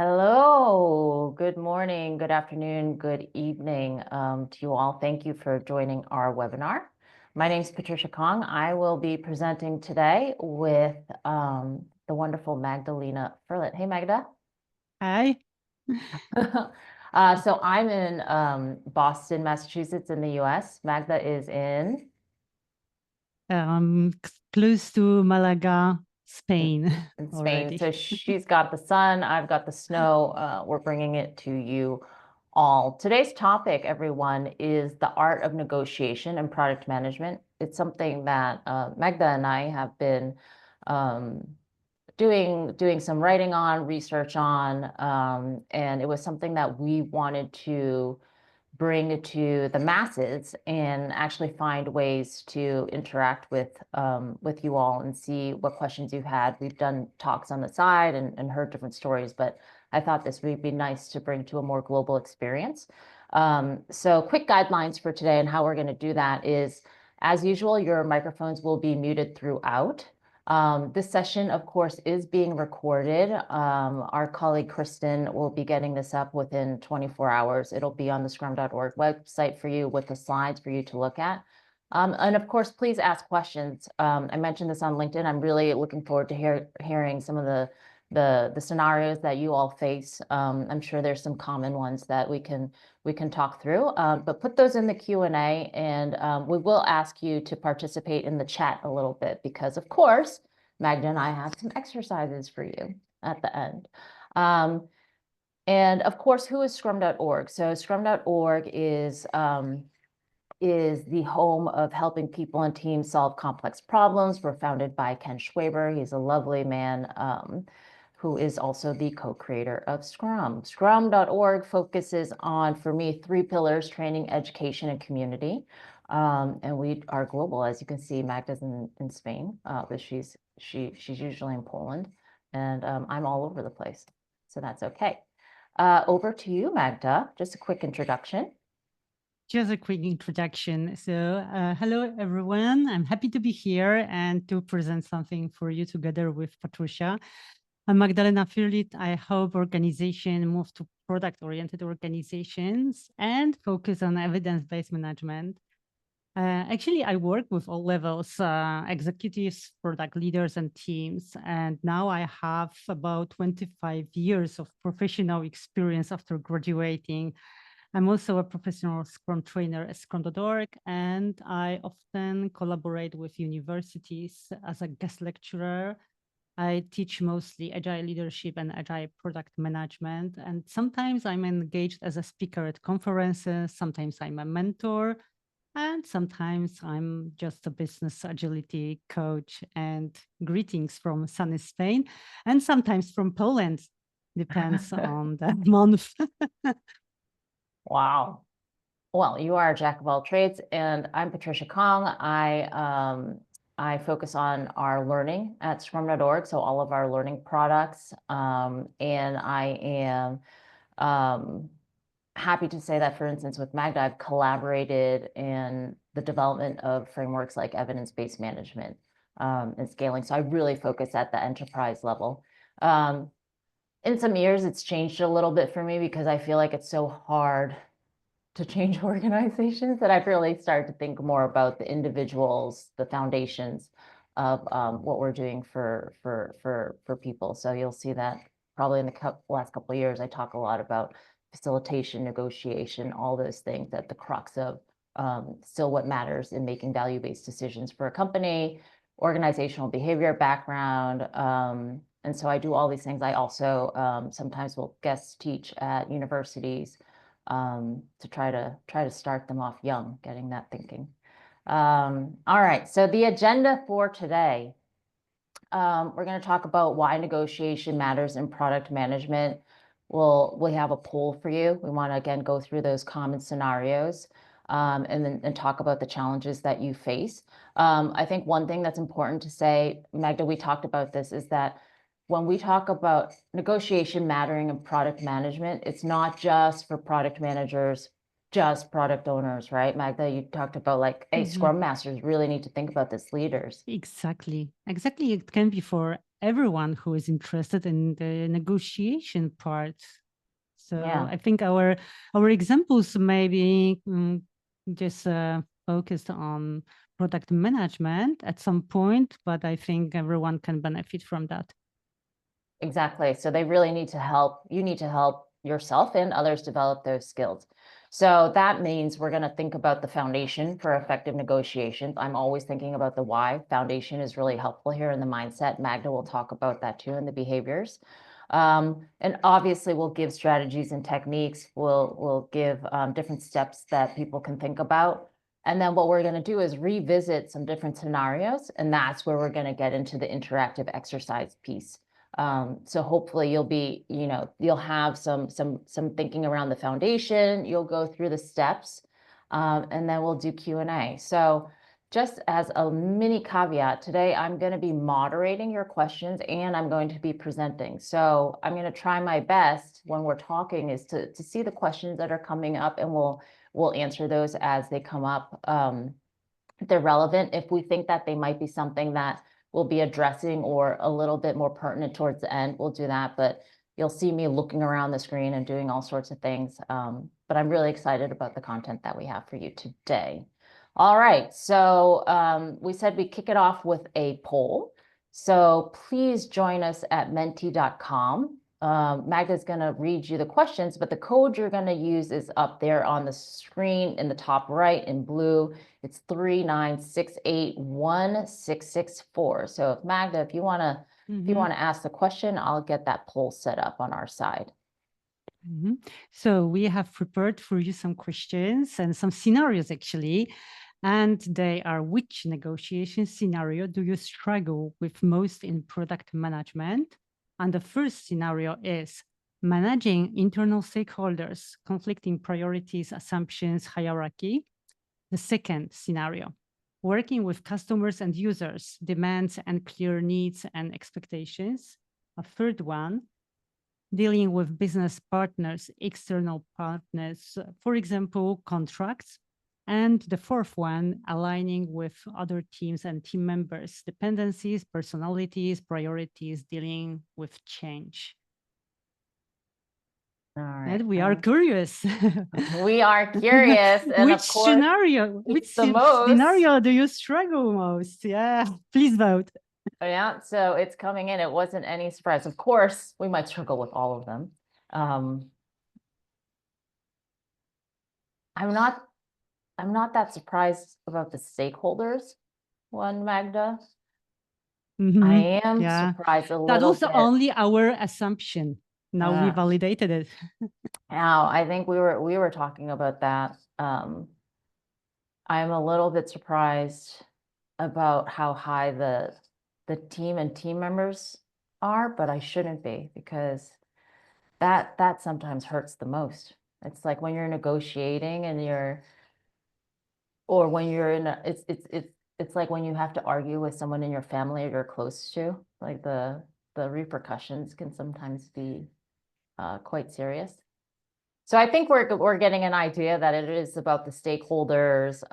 Hello, good morning, good afternoon, good evening to you all. Thank you for joining our webinar. My name is Patricia Kong. I will be presenting today with the wonderful Magdalena Firlit. Hey, Magda. Hi. So I'm in Boston, Massachusetts in the US. Magda is in Close to Malaga, Spain in Spain. already. So she's got the sun, I've got the snow. We're bringing it to you all. Today's topic, everyone, is the art of negotiation and product management. It's something that Magda and I have been um, doing some writing on, research on, and it was something that we wanted to bring to the masses and actually find ways to interact with you all and see what questions you had. We've done talks on the side and heard different stories, but I thought this would be nice to bring to a more global experience. So quick guidelines for today and how we're going to do that is, as usual, your microphones will be muted throughout. This session, of course, is being recorded. Our colleague Kristen will be getting this up within 24 hours. It'll be on the Scrum.org website for you with the slides for you to look at. And of course, please ask questions. I mentioned this on LinkedIn. I'm really looking forward to hearing some of the scenarios that you all face. I'm sure there's some common ones that we can talk through, but put those in the Q&A, and we will ask you to participate in the chat a little bit because, of course, Magda and I have some exercises for you at the end. And of course, who is Scrum.org? So Scrum.org is the home of helping people and teams solve complex problems. We're founded by Ken Schwaber. He's a lovely man who is also the co-creator of Scrum. Scrum.org focuses on, for me, 3 pillars: training, education, and community. And we are global. As you can see, Magda's in Spain, but she's usually in Poland, and I'm all over the place. So that's okay. Over to you, Magda. Just a quick introduction. Just a quick introduction. So, hello, everyone. I'm happy to be here and to present something for you together with Patricia. I'm Magdalena Firlit. I help organizations move to product-oriented organizations and focus on evidence-based management. Actually, I work with all levels, executives, product leaders, and teams. And now I have about 25 years of professional experience after graduating. I'm also a professional Scrum trainer at Scrum.org, and I often collaborate with universities as a guest lecturer. I teach mostly agile leadership and agile product management. And sometimes I'm engaged as a speaker at conferences. Sometimes I'm a mentor. And sometimes I'm just a business agility coach. And greetings from sunny Spain, and sometimes from Poland. Depends on the month. Wow. Well, you are a jack of all trades, and I'm Patricia Kong. I focus on our learning at Scrum.org, so all of our learning products. And I am happy to say that, for instance, with Magda, I've collaborated in the development of frameworks like evidence-based management and scaling. So I really focus at the enterprise level. In some years, it's changed a little bit for me because I feel like it's so hard to change organizations that I've really started to think more about the individuals, the foundations of what we're doing for people. So you'll see that probably in the last couple of years, I talk a lot about facilitation, negotiation, all those things at the crux of still what matters in making value-based decisions for a company, organizational behavior background. And so I do all these things. I also sometimes will guest teach at universities to try to start them off young, getting that thinking. All right, so the agenda for today, we're going to talk about why negotiation matters in product management. We have a poll for you. We want to again go through those common scenarios and then talk about the challenges that you face. I think one thing that's important to say, Magda, we talked about this, is that when we talk about negotiation mattering in product management, it's not just for product managers, just product owners, right? Magda, you talked about like, hey, Scrum Masters really need to think about this, leaders. Exactly. It can be for everyone who is interested in the negotiation part. So Yeah. I think our examples may be just focused on product management at some point, but I think everyone can benefit from that. Exactly. So they really need to help. You need to help yourself and others develop those skills. So that means we're going to think about the foundation for effective negotiations. I'm always thinking about the why. Foundation is really helpful here in the mindset. Magda will talk about that too in the behaviors. And obviously we'll give strategies and techniques. We'll give different steps that people can think about. And then what we're going to do is revisit some different scenarios. And that's where we're going to get into the interactive exercise piece. So hopefully you'll have some thinking around the foundation. You'll go through the steps, and then we'll do Q&A. So just as a mini caveat, today I'm going to be moderating your questions and I'm going to be presenting. So I'm going to try my best when we're talking is to see the questions that are coming up, and we'll answer those as they come up. If they're relevant, if we think that they might be something that we'll be addressing or a little bit more pertinent towards the end, we'll do that. But you'll see me looking around the screen and doing all sorts of things. But I'm really excited about the content that we have for you today. All right, so we said we kick it off with a poll. So please join us at menti.com. Magda's going to read you the questions, but the code you're going to use is up there on the screen in the top right in blue. It's 396816664. So if Magda, if you want to ask the question, I'll get that poll set up on our side. So we have prepared for you some questions and some scenarios actually. And they are: which negotiation scenario do you struggle with most in product management? And the first scenario is managing internal stakeholders, conflicting priorities, assumptions, hierarchy. The second scenario, working with customers and users, demands and clear needs and expectations. A third one, dealing with business partners, external partners, for example, contracts. And the fourth one, aligning with other teams and team members, dependencies, personalities, priorities, dealing with change. All right. And we are curious. We are curious. And which of course, which most scenario do you struggle most? Yeah, please vote. Yeah, so it's coming in. It wasn't any surprise. Of course, we might struggle with all of them. I'm not that surprised about the stakeholders one, Magda. I am surprised a little bit. That was only our assumption. Now we validated it. Now, I think we were talking about that. I'm a little bit surprised about how high the team and team members are, but I shouldn't be, because that sometimes hurts the most. It's like when you're negotiating and or when you're in it's like when you have to argue with someone in your family or you're close to, like the repercussions can sometimes be quite serious. So I think we're getting an idea that it is about the stakeholders,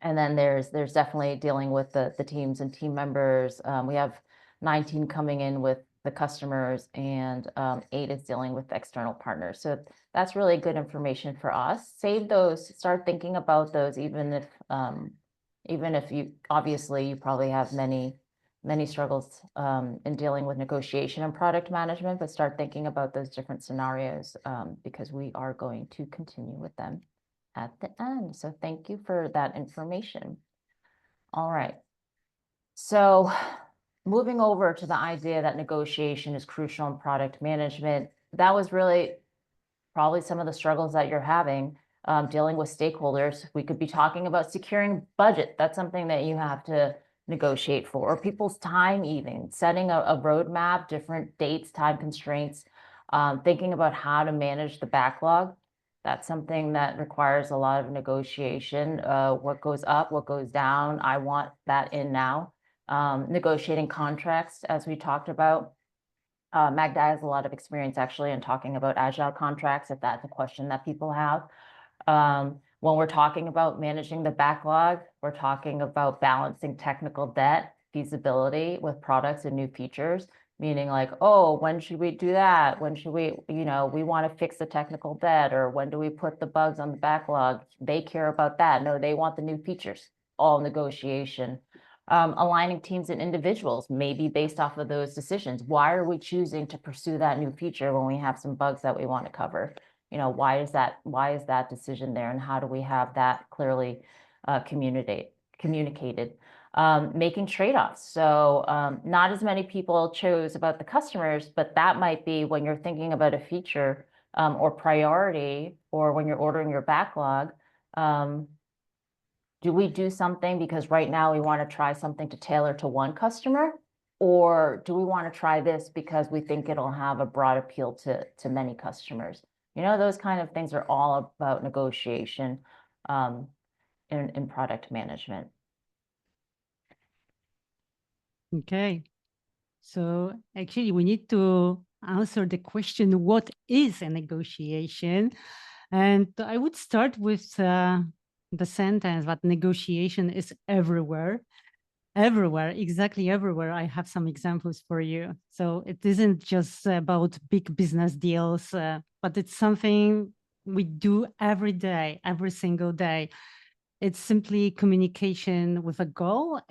and then there's definitely dealing with the teams and team members. We have 19 coming in with the customers, and 8 is dealing with external partners. So that's really good information for us. Save those, start thinking about those, even if you obviously you probably have many struggles in dealing with negotiation and product management, but start thinking about those different scenarios, because we are going to continue with them at the end. So thank you for that information. All right. So moving over to the idea that negotiation is crucial in product management, that was really probably some of the struggles that you're having, dealing with stakeholders. We could be talking about securing budget. That's something that you have to negotiate for, or people's time, even setting a roadmap, different dates, time constraints, thinking about how to manage the backlog. That's something that requires a lot of negotiation. What goes up, what goes down, I want that in now. Negotiating contracts, as we talked about. Magda has a lot of experience actually in talking about agile contracts, if that's a question that people have. When we're talking about managing the backlog, we're talking about balancing technical debt feasibility with products and new features, meaning like, oh, when should we do that? When should we, we want to fix the technical debt, or when do we put the bugs on the backlog? They care about that. No, they want the new features, all negotiation. Aligning teams and individuals, maybe based off of those decisions. Why are we choosing to pursue that new feature when we have some bugs that we want to cover? Why is that decision there, and how do we have that clearly communicated? Making trade-offs. So not as many people chose about the customers, but that might be when you're thinking about a feature or priority, or when you're ordering your backlog. Do we do something because right now we want to try something to tailor to one customer? Or do we want to try this because we think it'll have a broad appeal to many customers? Those kind of things are all about negotiation in product management. Okay. So actually, we need to answer the question, what is a negotiation? And I would start with the sentence that negotiation is everywhere. Everywhere, exactly everywhere. I have some examples for you. So it isn't just about big business deals, but it's something we do every day, every single day. It's simply communication with a goal.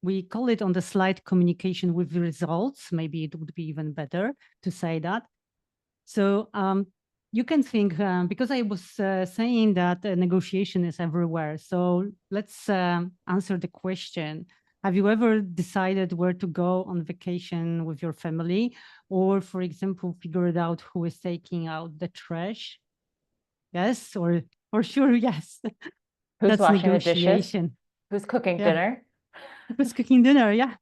We call it on the slide communication with results. Maybe it would be even better to say that. So you can think, because I was saying that negotiation is everywhere. So let's answer the question. Have you ever decided where to go on vacation with your family? Or, for example, figured out who is taking out the trash? Yes, or sure, yes. Who's That's washing the dishes? negotiation. Who's cooking Yeah. dinner? Who's cooking dinner? Yeah,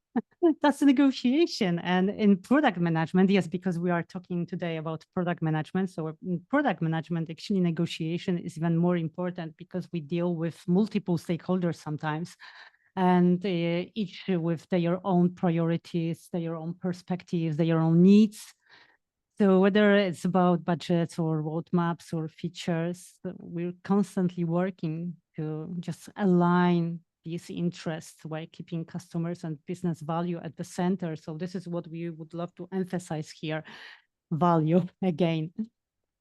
that's a negotiation. And in product management, yes, because we are talking today about product management. So in product management, actually negotiation is even more important because we deal with multiple stakeholders sometimes, and each with their own priorities, their own perspectives, their own needs. So whether it's about budgets or roadmaps or features, we're constantly working to just align these interests while keeping customers and business value at the center. So this is what we would love to emphasize here, value again.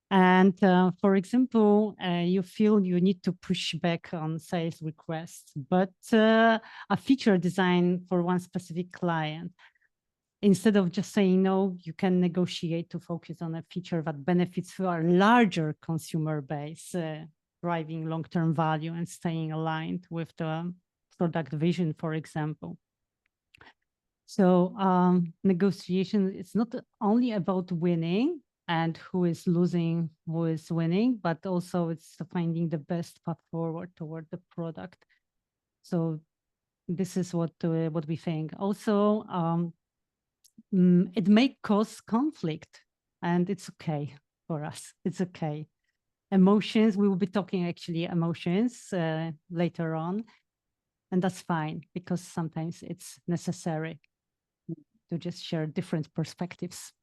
And for example, you feel you need to push back on sales requests, but a feature design for one specific client. Instead of just saying no, you can negotiate to focus on a feature that benefits our larger consumer base, driving long-term value and staying aligned with the product vision, for example. So negotiation, it's not only about winning and who is losing, who is winning, but also it's finding the best path forward toward the product. So this is what we think. Also, it may cause conflict, and it's okay for us. It's okay. Emotions, we will be talking actually emotions later on, and that's fine because sometimes it's necessary to just share different perspectives.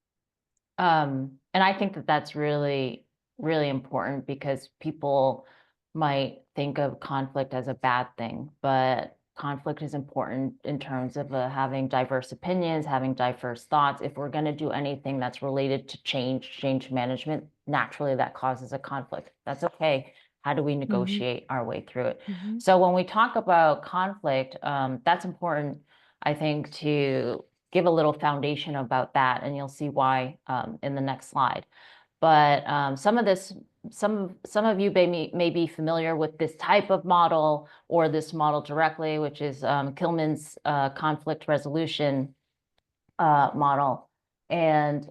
And I think that that's really, really important, because people might think of conflict as a bad thing, but conflict is important in terms of having diverse opinions, having diverse thoughts. If we're going to do anything that's related to change management, naturally that causes a conflict. That's okay. How do we negotiate our way through it? So when we talk about conflict, that's important, I think, to give a little foundation about that, and you'll see why in the next slide. But some of you may be familiar with this type of model, or this model directly, which is Kilman's conflict resolution model. And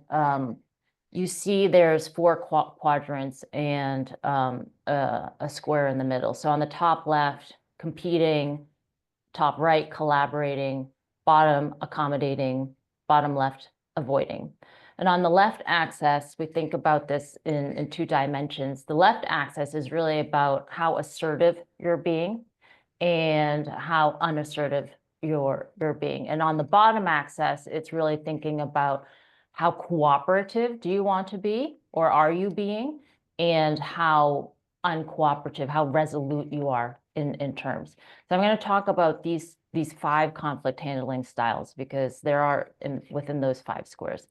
you see there's 4 quadrants and a square in the middle. So on the top left, competing; top right, collaborating; bottom, accommodating; bottom left, avoiding. And on the left axis, we think about this in 2 dimensions. The left axis is really about how assertive you're being and how unassertive you're being. And on the bottom axis, it's really thinking about how cooperative do you want to be, or are you being, and how uncooperative, how resolute you are in terms. So I'm going to talk about these these 5 conflict handling styles, because there are within those 5 squares.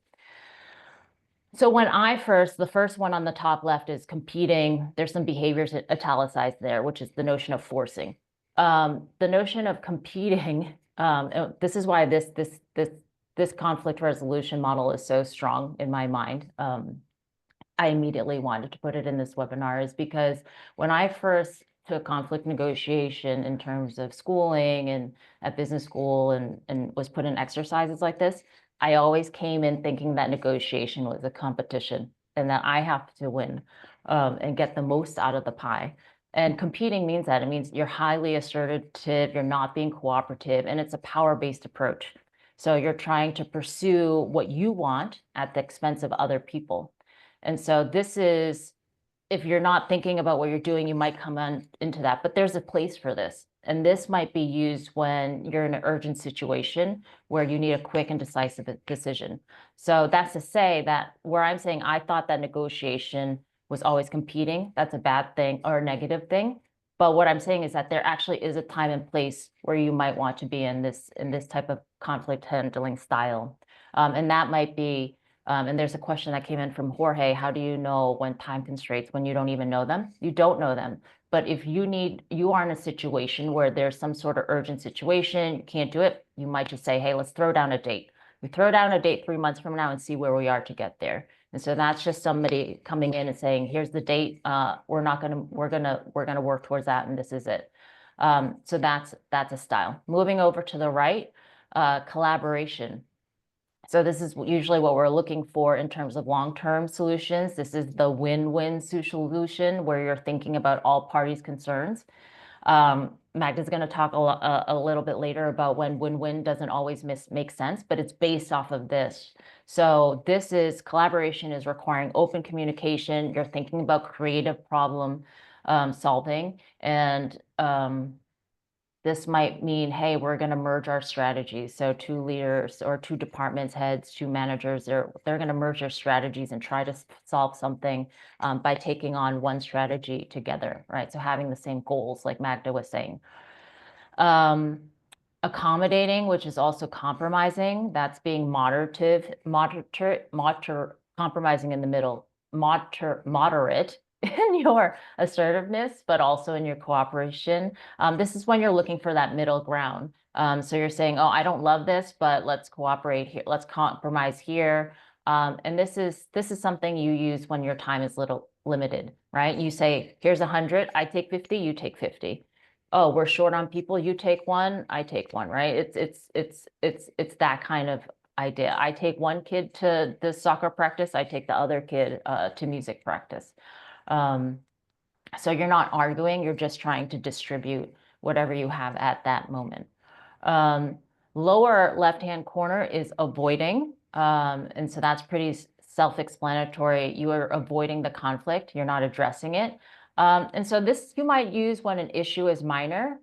So when the first one on the top left is competing. There's some behaviors italicized there, which is the notion of forcing. The notion of competing, this is why this conflict resolution model is so strong in my mind. I immediately wanted to put it in this webinar is because when I first took conflict negotiation in terms of schooling and at business school and was put in exercises like this, I always came in thinking that negotiation was a competition and that I have to win and get the most out of the pie. And competing means that. It means you're highly assertive, you're not being cooperative, and it's a power-based approach. So you're trying to pursue what you want at the expense of other people. And so this is, if you're not thinking about what you're doing, you might come into that, but there's a place for this. And this might be used when you're in an urgent situation where you need a quick and decisive decision. So that's to say that where I'm saying I thought that negotiation was always competing, that's a bad thing or a negative thing. But what I'm saying is that there actually is a time and place where you might want to be in this type of conflict handling style. And that might be, and there's a question that came in from Jorge, how do you know when time constraints, when you don't even know them? You don't know them. But if you are in a situation where there's some sort of urgent situation, you can't do it, you might just say, hey, let's throw down a date. We throw down a date 3 months from now and see where we are to get there. And so that's just somebody coming in and saying, here's the date. We're gonna work towards that, and this is it. So that's a style. Moving over to the right, collaboration. So this is usually what we're looking for in terms of long-term solutions. This is the win-win solution where you're thinking about all parties' concerns. Magda's going to talk a little bit later about when win-win doesn't always make sense, but it's based off of this. So this is collaboration is requiring open communication. You're thinking about creative problem solving, and this might mean, hey, we're going to merge our strategies. So 2 leaders or 2 departments heads, 2 managers, they're going to merge their strategies and try to solve something by taking on one strategy together, right? So having the same goals, like Magda was saying. Accommodating, which is also compromising, that's being compromising in the middle, moderate in your assertiveness, but also in your cooperation. This is when you're looking for that middle ground. So you're saying, oh, I don't love this, but let's cooperate here. Let's compromise here. And this is something you use when your time is limited, right? You say, here's 100, I take 50, you take 50. Oh, we're short on people, you take 1, I take 1, right? It's that kind of idea. I take 1 kid to the soccer practice, I take the other kid to music practice. So you're not arguing, you're just trying to distribute whatever you have at that moment. Lower left-hand corner is avoiding. And so that's pretty self-explanatory. You are avoiding the conflict, you're not addressing it. And so this you might use when an issue is minor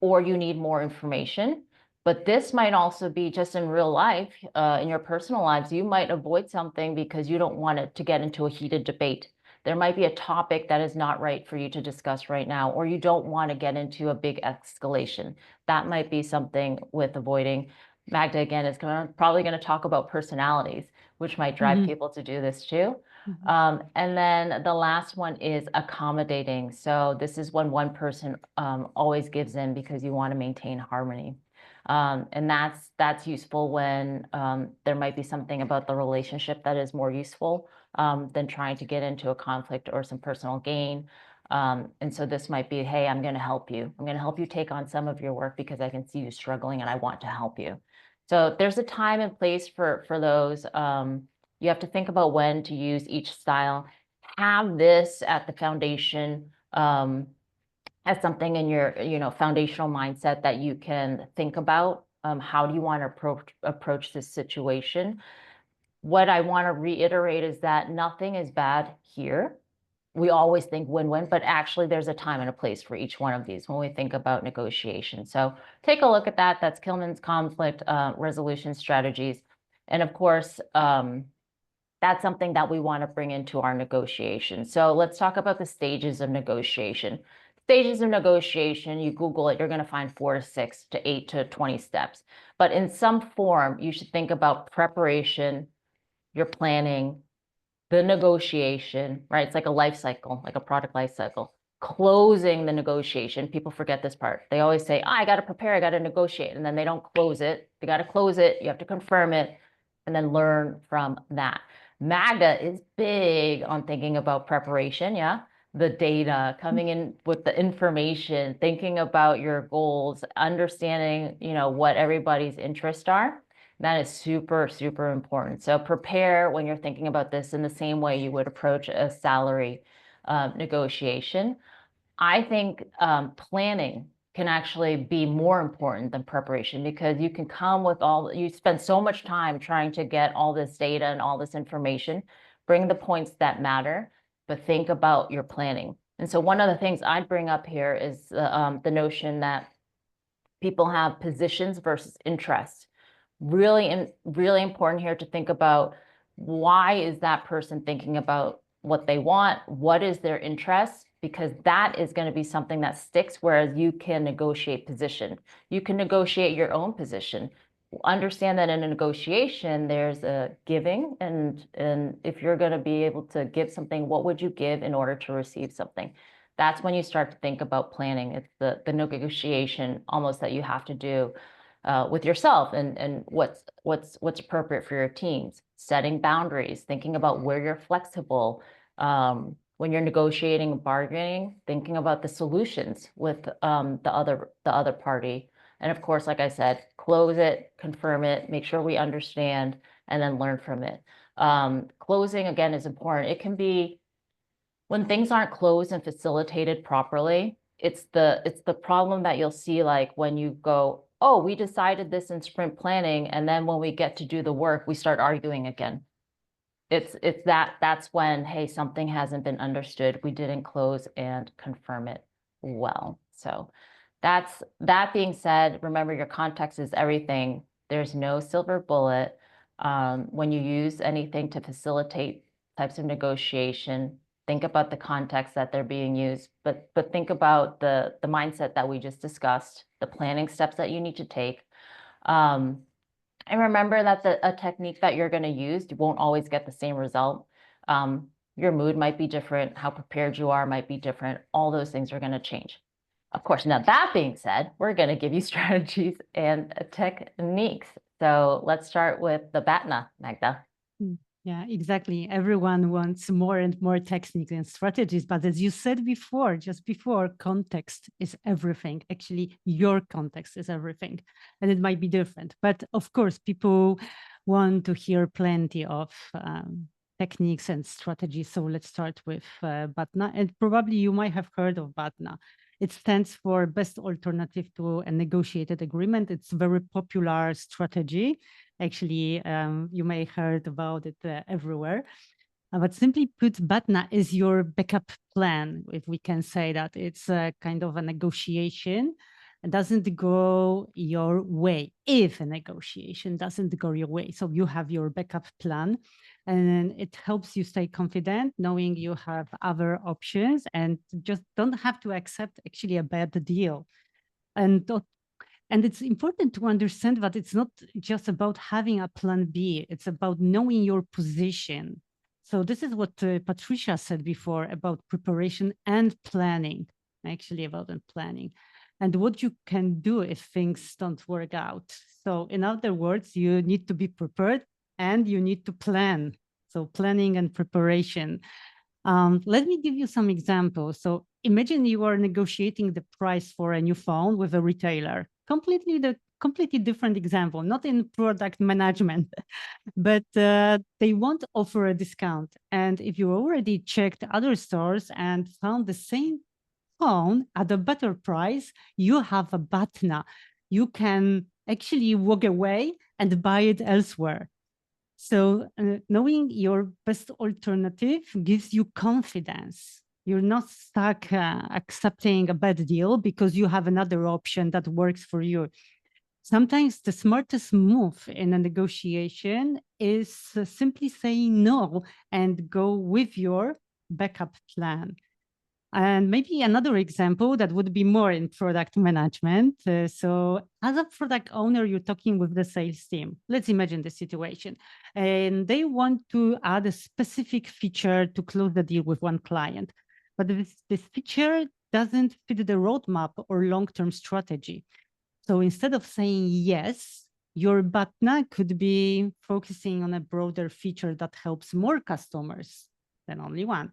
or you need more information. But this might also be just in real life, in your personal lives, you might avoid something because you don't want it to get into a heated debate. There might be a topic that is not right for you to discuss right now, or you don't want to get into a big escalation. That might be something with avoiding. Magda, again, is probably going to talk about personalities, which might drive people to do this too. And then the last one is accommodating. So this is when one person always gives in because you want to maintain harmony. And that's useful when there might be something about the relationship that is more useful than trying to get into a conflict or some personal gain. And so this might be, hey, I'm going to help you. I'm going to help you take on some of your work because I can see you struggling and I want to help you. So there's a time and place for those. You have to think about when to use each style. Have this at the foundation as something in your foundational mindset that you can think about. How do you want to approach this situation? What I want to reiterate is that nothing is bad here. We always think win-win, but actually there's a time and a place for each one of these when we think about negotiation. So take a look at that. That's Kilman's conflict resolution strategies. And of course, that's something that we want to bring into our negotiation. So let's talk about the stages of negotiation. stages of negotiation, you Google it, you're going to find 4 to 6 to 8 to 20 steps. But in some form, you should think about preparation, your planning, the negotiation, right? It's like a life cycle, like a product life cycle. Closing the negotiation. People forget this part. They always say, I got to prepare, I got to negotiate. And then they don't close it. They got to close it. You have to confirm it and then learn from that. Magda is big on thinking about preparation. Yeah. The data, coming in with the information, thinking about your goals, understanding, what everybody's interests are. That is super, super important. So prepare when you're thinking about this in the same way you would approach a salary negotiation. I think planning can actually be more important than preparation, because you can come with you spend so much time trying to get all this data and all this information, bring the points that matter, but think about your planning. And so one of the things I'd bring up here is the notion that people have positions versus interests. Really important here to think about, why is that person thinking about what they want? What is their interest? Because that is going to be something that sticks, whereas you can negotiate position. You can negotiate your own position. Understand that in a negotiation, there's a giving, and if you're going to be able to give something, what would you give in order to receive something? That's when you start to think about planning. It's the negotiation almost that you have to do with yourself, and what's appropriate for your teams. Setting boundaries, thinking about where you're flexible. When you're negotiating and bargaining, thinking about the solutions with the other party. And of course, like I said, close it, confirm it, make sure we understand, and then learn from it. Closing, again, is important. It can be, when things aren't closed and facilitated properly, it's the problem that you'll see, like when you go, oh, we decided this in sprint planning, and then when we get to do the work, we start arguing again. That's when, hey, something hasn't been understood. We didn't close and confirm it well. So that being said, remember, your context is everything. There's no silver bullet. When you use anything to facilitate types of negotiation, think about the context that they're being used, but think about the mindset that we just discussed, the planning steps that you need to take. And remember that a technique that you're going to use, you won't always get the same result. Your mood might be different. How prepared you are might be different. All those things are going to change. Of course, now that being said, we're going to give you strategies and techniques. So let's start with the Batna, Magda. Yeah, exactly. Everyone wants more and more techniques and strategies. But as you said before, just before, context is everything. Actually, your context is everything. And it might be different. But of course, people want to hear plenty of techniques and strategies. So let's start with Batna. And probably you might have heard of Batna. It stands for Best Alternative to a Negotiated Agreement. It's a very popular strategy. Actually, you may have heard about it everywhere. But simply put, Batna is your backup plan, if we can say that. It's a kind of a negotiation. It doesn't go your way, if a negotiation doesn't go your way. So you have your backup plan, and it helps you stay confident, knowing you have other options and just don't have to accept actually a bad deal. And it's important to understand that it's not just about having a plan B, it's about knowing your position. So this is what Patricia said before about preparation and planning, actually about planning, and what you can do if things don't work out. So in other words, you need to be prepared and you need to plan. So planning and preparation. Let me give you some examples. So imagine you are negotiating the price for a new phone with a retailer. Completely different example, not in product management, but they won't offer a discount. And if you already checked other stores and found the same phone at a better price, you have a Batna. You can actually walk away and buy it elsewhere. So knowing your best alternative gives you confidence. You're not stuck accepting a bad deal because you have another option that works for you. Sometimes the smartest move in a negotiation is simply saying no and go with your backup plan. And maybe another example that would be more in product management. So as a product owner, you're talking with the sales team. Let's imagine the situation. And they want to add a specific feature to close the deal with one client. But this feature doesn't fit the roadmap or long-term strategy. So instead of saying yes, your Batna could be focusing on a broader feature that helps more customers than only one.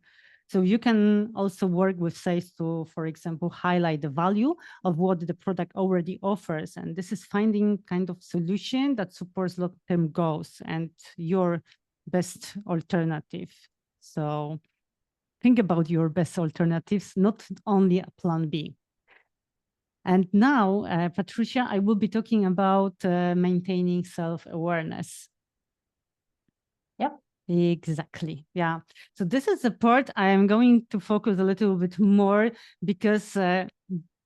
So you can also work with sales to, for example, highlight the value of what the product already offers. And this is finding kind of solution that supports long-term goals and your best alternative. So think about your best alternatives, not only a plan B. And now, Patricia, I will be talking about maintaining self-awareness. Yep. Exactly. Yeah. So this is the part I am going to focus a little bit more because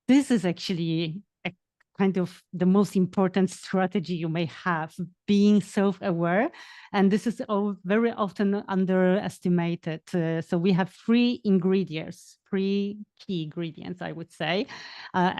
this is actually a kind of the most important strategy you may have, being self-aware. And this is very often underestimated. So we have three key ingredients, I would say,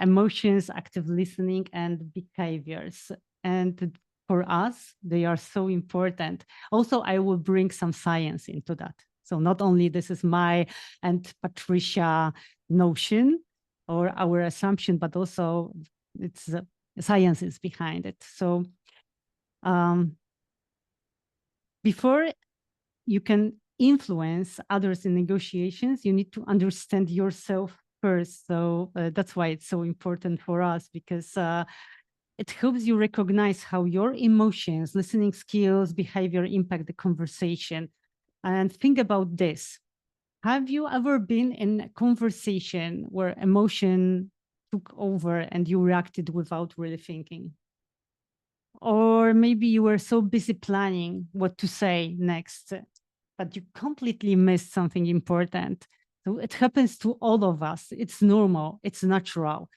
emotions, active listening, and behaviors. And for us, they are so important. Also, I will bring some science into that. So not only this is my and Patricia notion or our assumption, but also it's science is behind it. So before you can influence others in negotiations, you need to understand yourself first. So that's why it's so important for us, because it helps you recognize how your emotions, listening skills, behavior impact the conversation. And think about this. Have you ever been in a conversation where emotion took over and you reacted without really thinking? Or maybe you were so busy planning what to say next, but you completely missed something important. So it happens to all of us. It's normal, it's natural.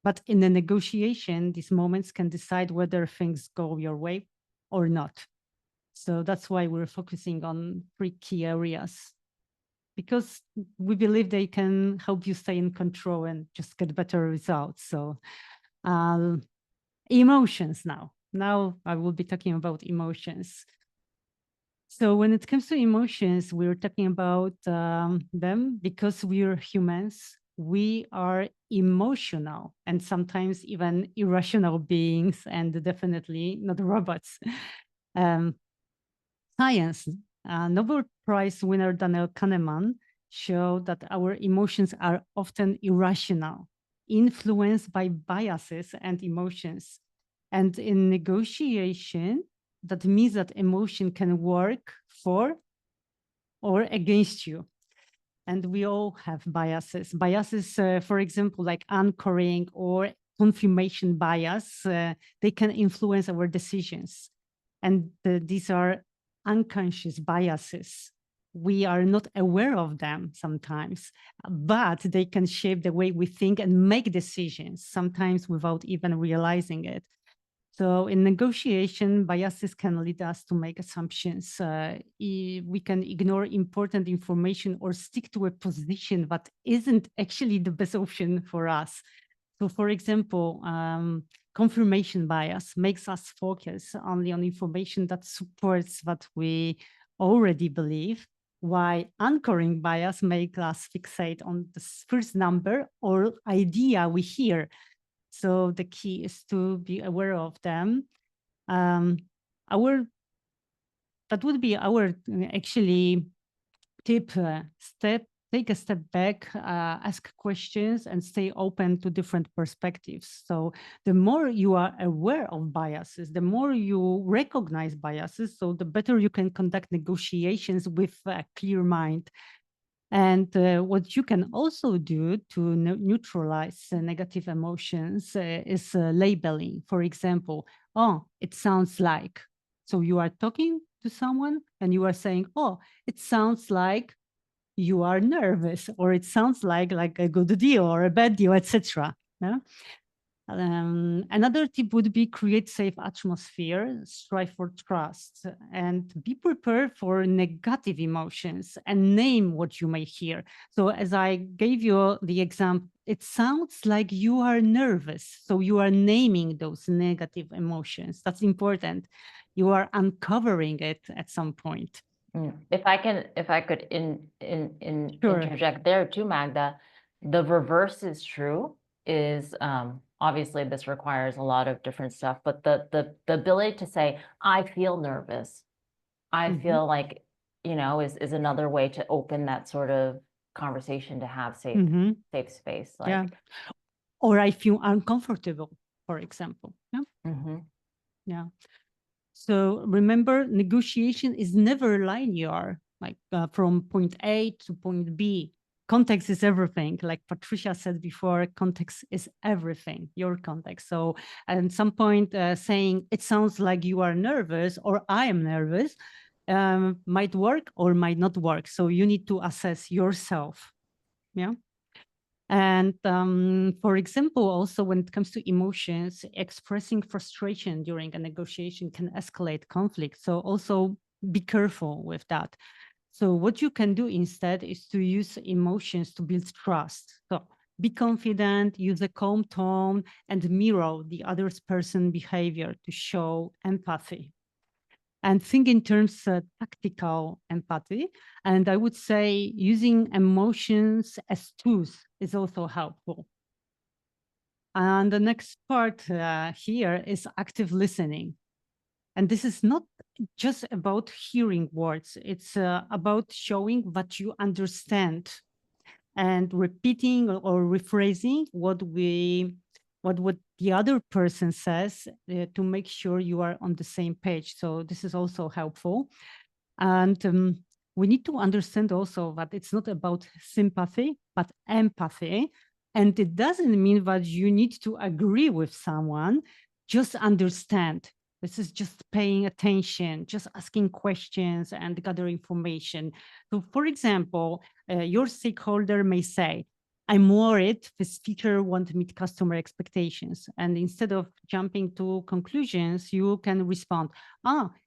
But in a negotiation, these moments can decide whether things go your way or not. So that's why we're focusing on three key areas, because we believe they can help you stay in control and just get better results. So emotions now. Now I will be talking about emotions. So when it comes to emotions, we're talking about them because we're humans. We are emotional and sometimes even irrational beings, and definitely not robots. Science, Nobel Prize winner Daniel Kahneman showed that our emotions are often irrational, influenced by biases and emotions. And in negotiation, that means that emotion can work for or against you. And we all have biases. Biases, for example, like anchoring or confirmation bias, they can influence our decisions. And these are unconscious biases. We are not aware of them sometimes, but they can shape the way we think and make decisions, sometimes without even realizing it. So in negotiation, biases can lead us to make assumptions. We can ignore important information or stick to a position that isn't actually the best option for us. So for example, confirmation bias makes us focus only on information that supports what we already believe, while anchoring bias makes us fixate on the first number or idea we hear. So the key is to be aware of them. That would be our actually tip. Take a step back, ask questions, and stay open to different perspectives. So the more you are aware of biases, the more you recognize biases, so the better you can conduct negotiations with a clear mind. And what you can also do to neutralize negative emotions is labeling. For example, oh, it sounds like. So you are talking to someone and you are saying, oh, it sounds like you are nervous, or it sounds like a good deal or a bad deal, etc. Yeah? Another tip would be create safe atmosphere, strive for trust, and be prepared for negative emotions and name what you may hear. So as I gave you the example, it sounds like you are nervous. So you are naming those negative emotions. That's important. You are uncovering it at some point. If I could Sure. interject there too, Magda, the reverse is true. Is obviously this requires a lot of different stuff, but the ability to say, I feel nervous, I feel like, is another way to open that sort of conversation to have safe space. Like, Yeah. Or I feel uncomfortable, for example. Yeah. Yeah. So remember, negotiation is never linear, like from point A to point B. Context is everything. Like Patricia said before, context is everything, your context. So at some point saying, it sounds like you are nervous or I am nervous might work or might not work. So you need to assess yourself. Yeah. And for example, also when it comes to emotions, expressing frustration during a negotiation can escalate conflict. So also be careful with that. So what you can do instead is to use emotions to build trust. So be confident, use a calm tone, and mirror the other person's behavior to show empathy. And think in terms of tactical empathy. And I would say using emotions as tools is also helpful. And the next part here is active listening. And this is not just about hearing words, it's about showing what you understand and repeating or rephrasing what the other person says to make sure you are on the same page. So this is also helpful. And we need to understand also that it's not about sympathy, but empathy. And it doesn't mean that you need to agree with someone, just understand. This is just paying attention, just asking questions and gather information. So, for example, your stakeholder may say, I'm worried this feature won't meet customer expectations. And instead of jumping to conclusions, you can respond,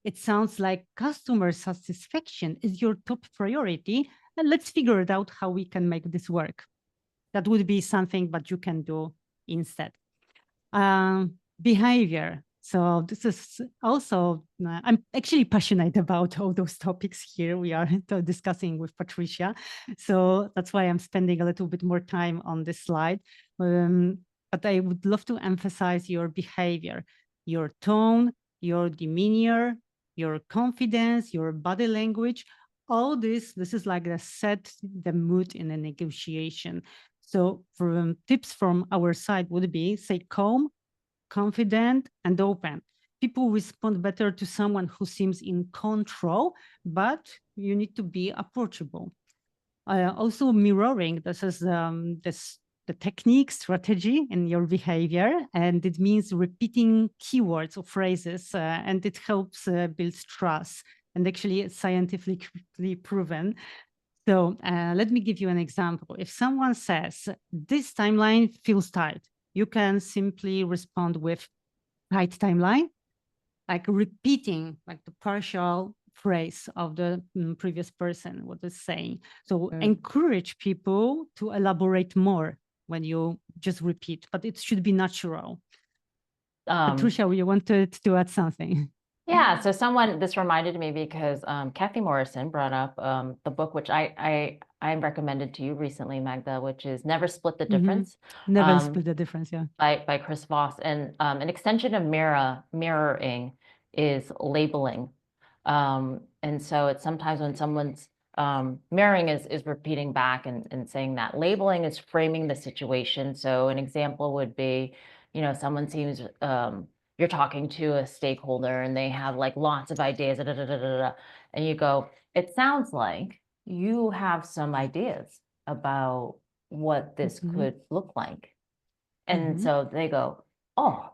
it sounds like customer satisfaction is your top priority. And let's figure it out how we can make this work. That would be something that you can do instead. Behavior. So this is also, I'm actually passionate about all those topics here we are discussing with Patricia. So that's why I'm spending a little bit more time on this slide. But I would love to emphasize your behavior, your tone, your demeanor, your confidence, your body language. All this is like the set the mood in a negotiation. So tips from our side would be say calm, confident, and open. People respond better to someone who seems in control, but you need to be approachable. Also mirroring, this is the technique strategy in your behavior, and it means repeating keywords or phrases, and it helps build trust, and actually it's scientifically proven. So let me give you an example. If someone says, this timeline feels tight, you can simply respond with tight timeline, like repeating like the partial phrase of the previous person what is saying. So encourage people to elaborate more when you just repeat, but it should be natural. Patricia, you wanted to add something? Yeah, so this reminded me because Kathy Morrison brought up the book, which I recommended to you recently, Magda, which is Never Split the Difference. Never Split the Difference, yeah. By Chris Voss. And an extension of mirroring is labeling. And so it's sometimes when someone's mirroring is repeating back and saying that. Labeling is framing the situation. So an example would be, someone seems you're talking to a stakeholder and they have like lots of ideas, and you go, it sounds like you have some ideas about what this could look like. And so they go, oh,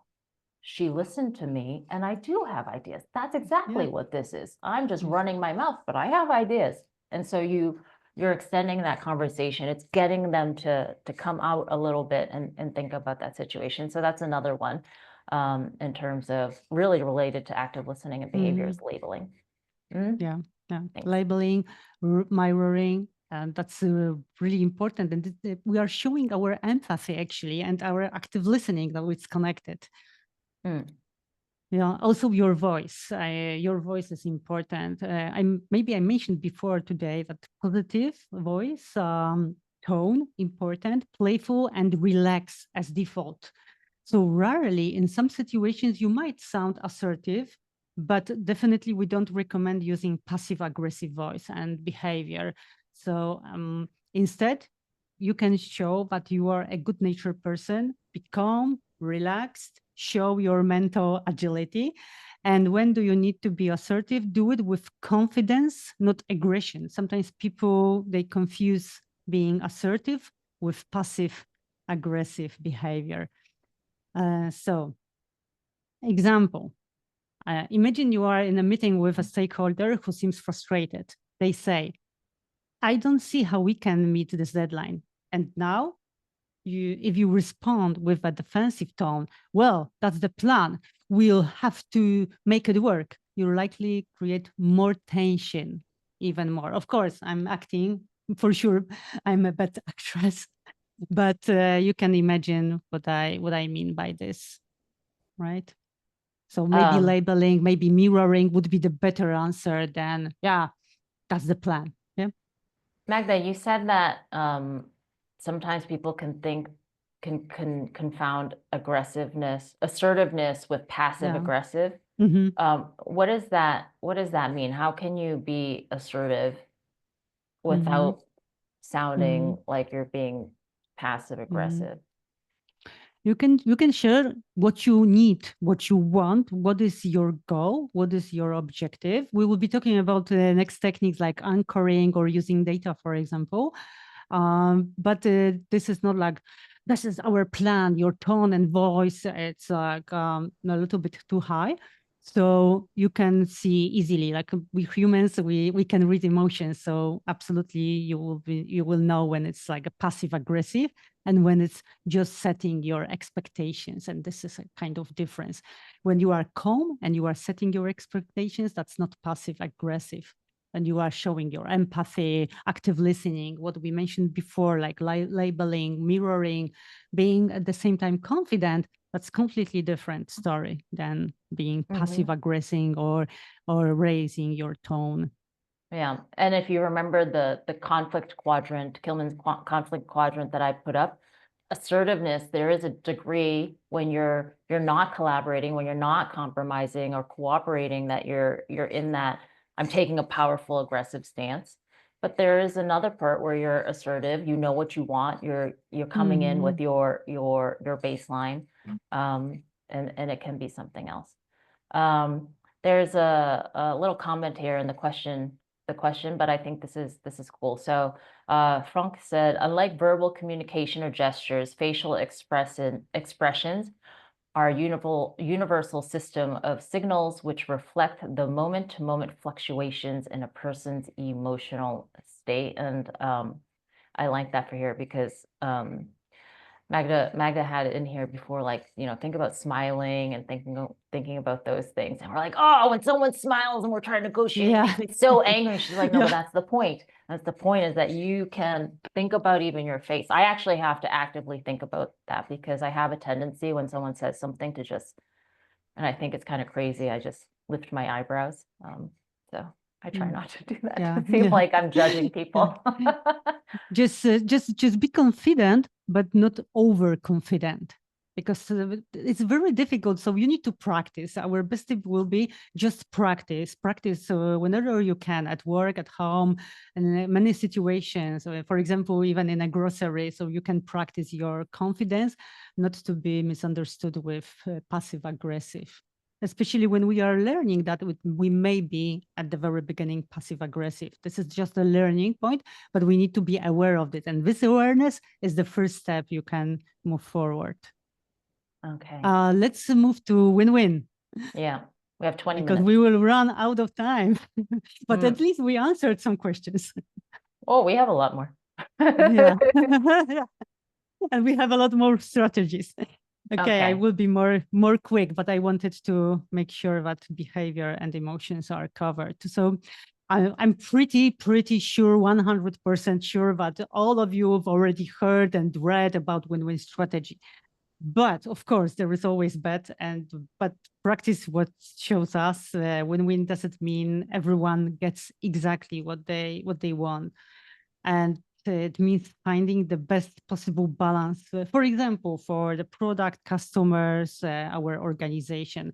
she listened to me and I do have ideas. That's exactly what this is. I'm just running my mouth, but I have ideas. And so you you're extending that conversation. It's getting them to come out a little bit and think about that situation. So that's another one in terms of really related to active listening and behaviors, labeling. Yeah, Thanks. labeling, mirroring, and that's really important. And we are showing our empathy actually, and our active listening, that it's connected. Yeah, also your voice. Your voice is important. Maybe I mentioned before today that positive voice, tone, important, playful, and relax as default. So rarely, in some situations, you might sound assertive, but definitely we don't recommend using passive-aggressive voice and behavior. So instead, you can show that you are a good-natured person, be calm, relaxed, show your mental agility. And when do you need to be assertive? Do it with confidence, not aggression. Sometimes people, they confuse being assertive with passive-aggressive behavior. So, example, imagine you are in a meeting with a stakeholder who seems frustrated. They say, I don't see how we can meet this deadline. And now, if you respond with a defensive tone, well, that's the plan. We'll have to make it work. You'll likely create more tension, even more. Of course, I'm acting for sure. I'm a bad actress, but you can imagine what I mean by this, right? So maybe labeling, maybe mirroring would be the better answer than, yeah, that's the plan. Yeah. Magda, you said that sometimes people can confound assertiveness with passive aggressive. What does that mean? How can you be assertive without sounding like you're being passive aggressive? You can share what you need, what you want, what is your goal, what is your objective. We will be talking about the next techniques like anchoring or using data, for example. But this is not like, this is our plan, your tone and voice, it's like a little bit too high. So you can see easily, like we humans, we can read emotions. So absolutely, you will know when it's like a passive aggressive and when it's just setting your expectations. And this is a kind of difference. When you are calm and you are setting your expectations, that's not passive aggressive. And you are showing your empathy, active listening, what we mentioned before, like labeling, mirroring, being at the same time confident. That's completely different story than being passive aggressing or raising your tone. Yeah, and if you remember the conflict quadrant, Kilman's conflict quadrant that I put up, assertiveness, there is a degree when you're not collaborating, when you're not compromising or cooperating, that you're in that I'm taking a powerful aggressive stance. But there is another part where you're assertive, you know what you want, you're coming in with your baseline, and it can be something else. There's a little comment here in the question, but I think this is cool. So Frank said, unlike verbal communication or gestures, facial expressions are a universal system of signals which reflect the moment-to-moment fluctuations in a person's emotional state. And I like that for here because Magda had it in here before, like, think about smiling and thinking about those things. And we're like, oh, when someone smiles and we're trying to negotiate, it makes me so angry. She's like, no, but that's the point. That's the point, is that you can think about even your face. I actually have to actively think about that because I have a tendency when someone says something to just, and I think it's kind of crazy, I just lift my eyebrows. So I try not to do that. Yeah. It seems like I'm judging people. Just be confident, but not overconfident, because it's very difficult. So you need to practice. Our best tip will be just practice whenever you can, at work, at home, and in many situations. For example, even in a grocery, so you can practice your confidence, not to be misunderstood with passive aggressive. Especially when we are learning that we may be at the very beginning passive aggressive. This is just a learning point, but we need to be aware of it. And this awareness is the first step you can move forward. Okay. Let's move to win-win. Yeah, we have 20 because minutes. we will run out of time, but at least we answered some questions. Oh, we have a lot more. Yeah. And we have a lot more strategies. Okay, I Okay. will be more quick, but I wanted to make sure that behavior and emotions are covered. So I'm pretty sure, 100% sure that all of you have already heard and read about win-win strategy. But of course, there is always but practice what shows us win-win doesn't mean everyone gets exactly what they want. And it means finding the best possible balance, for example, for the product, customers, our organization.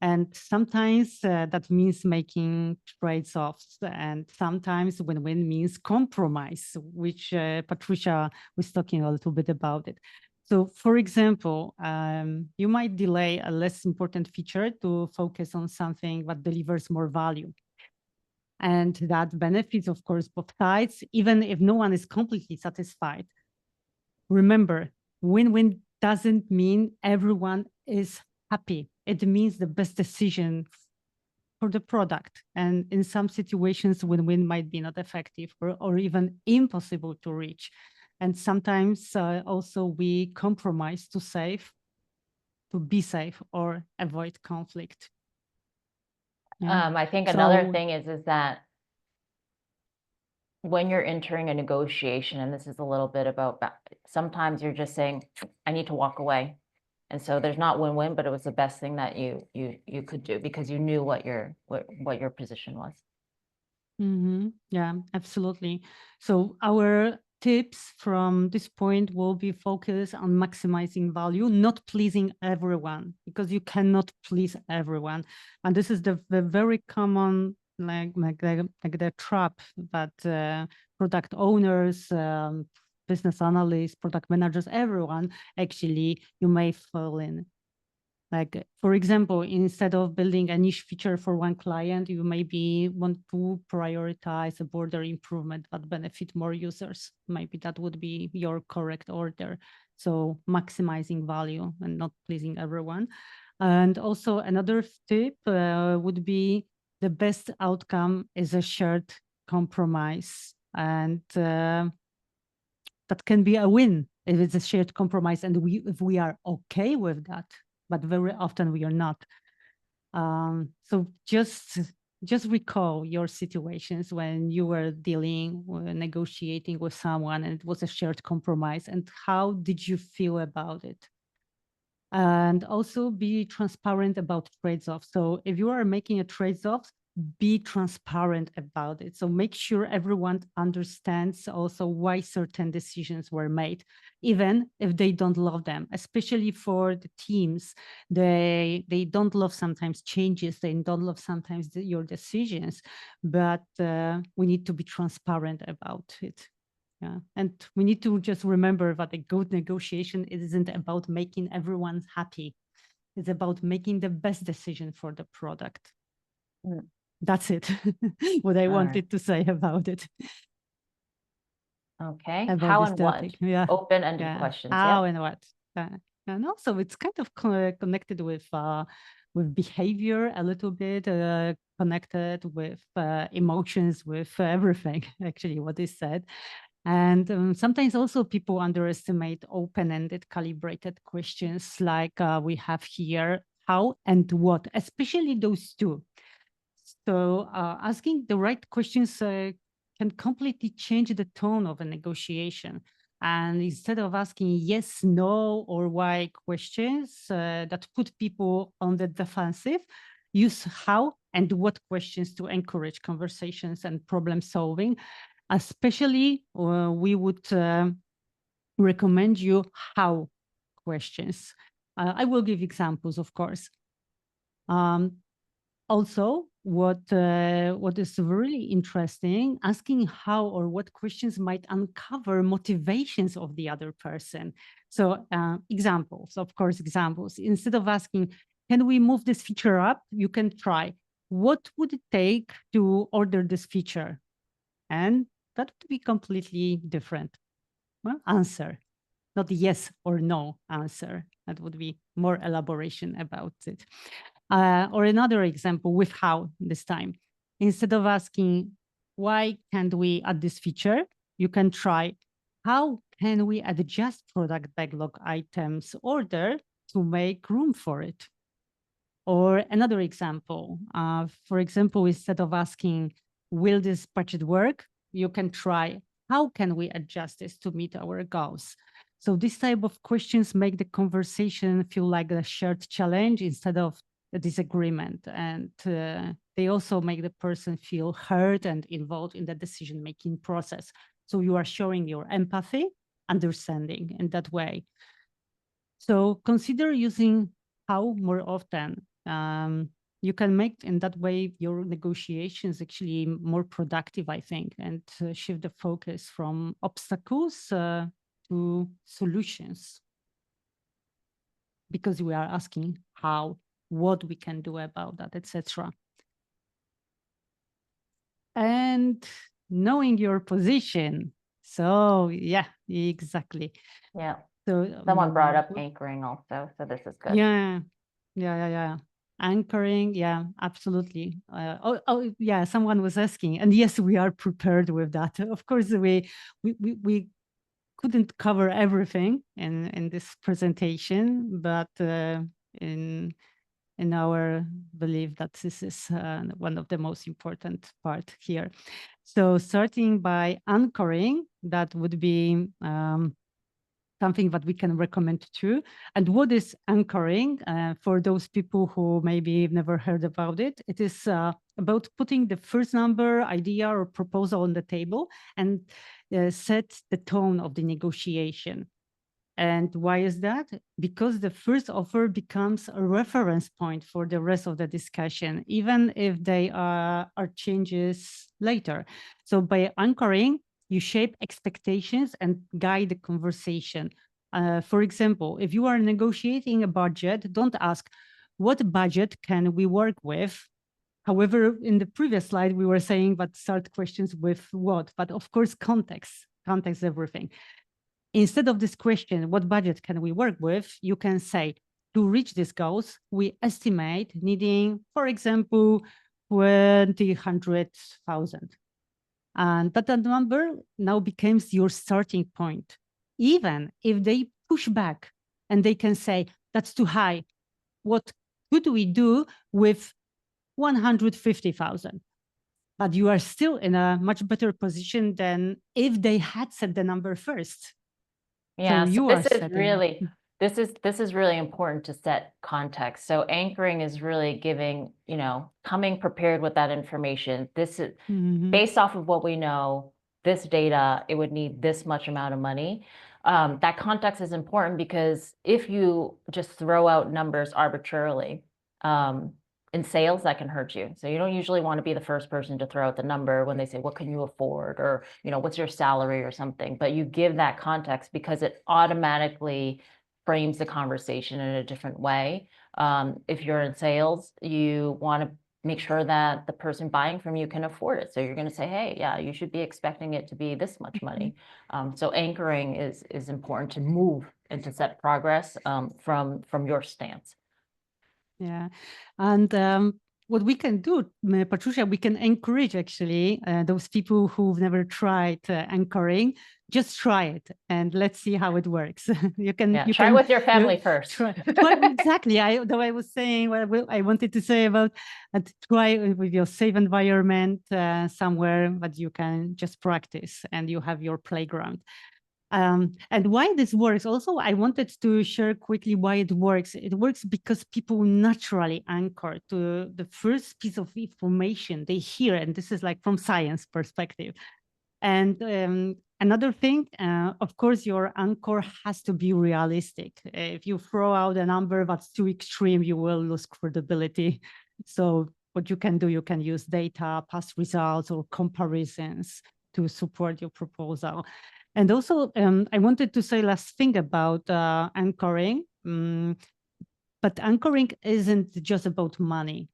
And sometimes that means making trade-offs, and sometimes win-win means compromise, which Patricia was talking a little bit about it. So, for example, you might delay a less important feature to focus on something that delivers more value. And that benefits, of course, both sides, even if no one is completely satisfied. Remember, win-win doesn't mean everyone is happy. It means the best decision for the product. And in some situations, win-win might be not effective or even impossible to reach. And sometimes also we compromise to be safe or avoid conflict. Yeah. I think another So thing is that when you're entering a negotiation, and this is a little bit about, sometimes you're just saying, I need to walk away. And so there's not win-win, but it was the best thing that you could do because you knew what your position was. Yeah, absolutely. So our tips from this point will be focused on maximizing value, not pleasing everyone, because you cannot please everyone. And this is the very common like the trap that product owners, business analysts, product managers, everyone actually you may fall in. Like, for example, instead of building a niche feature for one client, you maybe want to prioritize a border improvement that benefit more users. Maybe that would be your correct order. So maximizing value and not pleasing everyone. And also another tip would be the best outcome is a shared compromise. And that can be a win if it's a shared compromise and if we are okay with that, but very often we are not. So just recall your situations when you were negotiating with someone and it was a shared compromise, and how did you feel about it? And also be transparent about trade-offs. So if you are making a trade-off, be transparent about it. So make sure everyone understands also why certain decisions were made, even if they don't love them, especially for the teams. They don't love sometimes changes, they don't love sometimes your decisions, but we need to be transparent about it. Yeah, and we need to just remember that a good negotiation isn't about making everyone happy. It's about making the best decision for the product. Mm. That's it. What I All right. wanted to say about it. Okay. About How this and what? topic. Yeah. Open-ended Yeah. questions. How Yep. and what? And also it's kind of connected with behavior a little bit, connected with emotions, with everything, actually, what is said. And sometimes also people underestimate open-ended calibrated questions like we have here, how and what, especially those two. So asking the right questions can completely change the tone of a negotiation. And instead of asking yes, no, or why questions that put people on the defensive, use how and what questions to encourage conversations and problem solving. Especially, we would recommend you how questions. I will give examples, of course. Also, what is really interesting, asking how or what questions might uncover motivations of the other person. So examples, of course, examples. Instead of asking, can we move this feature up? You can try, what would it take to order this feature? And that would be completely different. Well, answer, not yes or no answer. That would be more elaboration about it. Or another example with how this time. Instead of asking, why can't we add this feature? You can try, how can we adjust product backlog items order to make room for it? Or another example, for example, instead of asking, will this budget work? You can try, how can we adjust this to meet our goals? So this type of questions make the conversation feel like a shared challenge instead of a disagreement. And they also make the person feel heard and involved in the decision-making process. So you are showing your empathy, understanding in that way. So consider using how more often. You can make in that way your negotiations actually more productive, I think, and shift the focus from obstacles to solutions. Because we are asking how, what we can do about that, etc. And knowing your position. So yeah, exactly. Yeah. So Someone brought up anchoring also, so this is good. Yeah. Anchoring, yeah, absolutely. Yeah, someone was asking, and yes, we are prepared with that. Of course, we couldn't cover everything in this presentation, but in our belief that this is one of the most important part here. So starting by anchoring, that would be something that we can recommend too. And what is anchoring? For those people who maybe never heard about it, it is about putting the first number, idea, or proposal on the table and set the tone of the negotiation. And why is that? Because the first offer becomes a reference point for the rest of the discussion, even if they are changes later. So by anchoring, you shape expectations and guide the conversation. For example, if you are negotiating a budget, don't ask, what budget can we work with? However, in the previous slide, we were saying that start questions with what, but of course, context everything. Instead of this question, what budget can we work with? You can say, to reach these goals, we estimate needing, for example, 200,000. And that number now becomes your starting point. Even if they push back and they can say, that's too high, what could we do with 150,000? But you are still in a much better position than if they had set the number first. Yeah, so you this are is setting. really this is really important to set context. So anchoring is really giving, coming prepared with that information. This is based off of what we know, this data, it would need this much amount of money. That context is important because if you just throw out numbers arbitrarily, in sales, that can hurt you. So you don't usually want to be the first person to throw out the number when they say, what can you afford? Or, what's your salary or something, but you give that context because it automatically frames the conversation in a different way. If you're in sales, you want to make sure that the person buying from you can afford it. So you're going to say, hey, yeah, you should be expecting it to be this much money. So anchoring is important to move and to set progress from your stance. Yeah, and what we can do, Patricia, we can encourage actually those people who've never tried anchoring, just try it and let's see how it works. you can try it with your family first. Try exactly. Though I was saying what I wanted to say about try with your safe environment somewhere that you can just practice and you have your playground. And why this works also, I wanted to share quickly why it works. It works because people naturally anchor to the first piece of information they hear, and this is like from science perspective. And another thing, of course, your anchor has to be realistic. If you throw out a number that's too extreme, you will lose credibility. So what you can do, you can use data, past results, or comparisons to support your proposal. And also, I wanted to say last thing about anchoring, but anchoring isn't just about money.